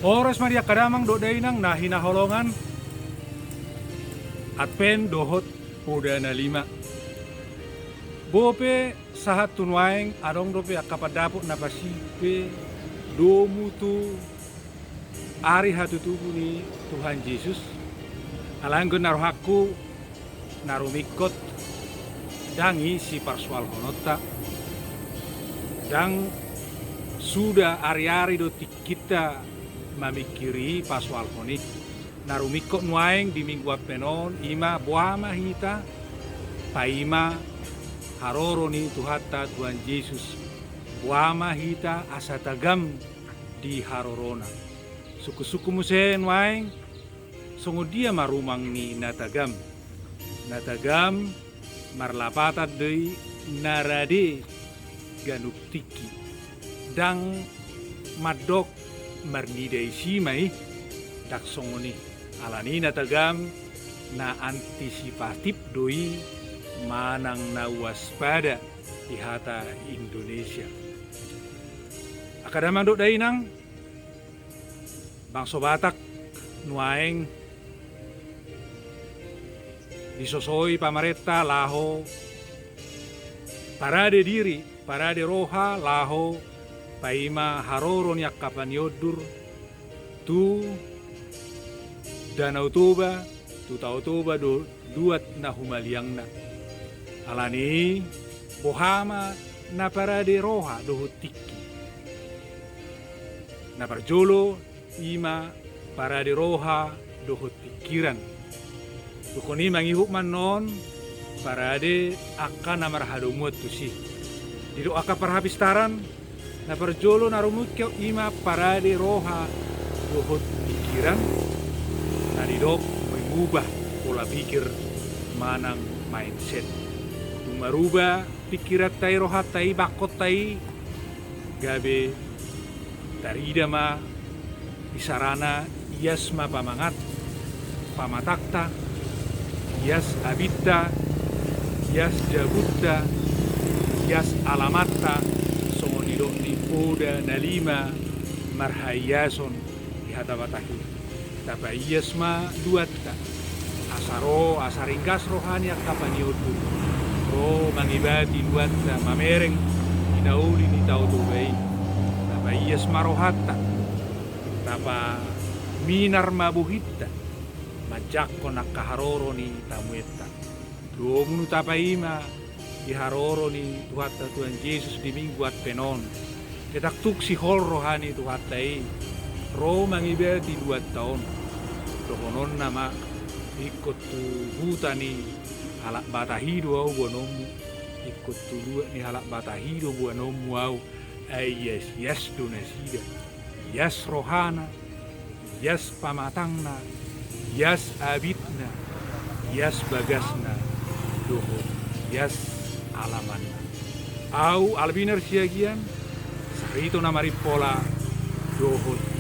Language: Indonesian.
Oras Maria kadamang do dainang nahinaholongan Adpen dohot poda na lima. Bope sahat tunwaeng adong dope akapadapot na pasipe domu tu ari hatutubu ni Tuhan Yesus. Alanggo narohaku narumikot dangi si parsual honota. Dang sudah ari-ari do kita mamikiri paswal honik narumikot nuaeng di minggu penon ima buama hita paima haroro ni tuhata Tuhan Yesus buama hita asatagam di harorona suku-suku musen nuaeng songo dia marumang ni natagam marlapatat dei narade ganuk tiki dang madok marnidai simai dak songoni alani natagam na antisipatif doi manang na waspada di hata Indonesia. Akadamang do dainang bangso Batak nuaeng disosoi pamareta laho parade diri parade roha laho paima haroro ni akapan yodur tu Danau Toba tu Tau Toba do duat na humaliang na alani bohama na parade roha do tiki na parjolo ima parade roha do tikiran tukoni mangihuk manon parade akan namar hadumut tusi dido aka parhapistaran na parjolo narumukyo ima parade roha dohot pikiran na didok mengubah pola pikir manang mindset tumaruba pikirat tai roha tai bakot tai gabe taridama isarana iasma pamangat pamatakta ias abitta ias jabutta ias alamatta ni poda na lima marhayason di hata batahi tapa iasma duatta asaro asaringkas rohani akapaniyodu ro mangibati duatta mamereng inauli ni tau tubai tapa iasma rohatta tapa minar mabuhitta majakko nakaharoro ni tamuetta domunu tapa ima di haroro ni tuhata Tuhan Yesus di minggu penon ketak tuk si hol rohani tuhatai ro mangibeti 2 tahun dohonon nama ikut tu hutani halak batahido au bonomu ikut tu dua ni halak batahido bonomu au yes donasida yes rohana yes pamatangna yes abitna yes bagasna doho yes alaman au albinar siagian sarito namari pola dohot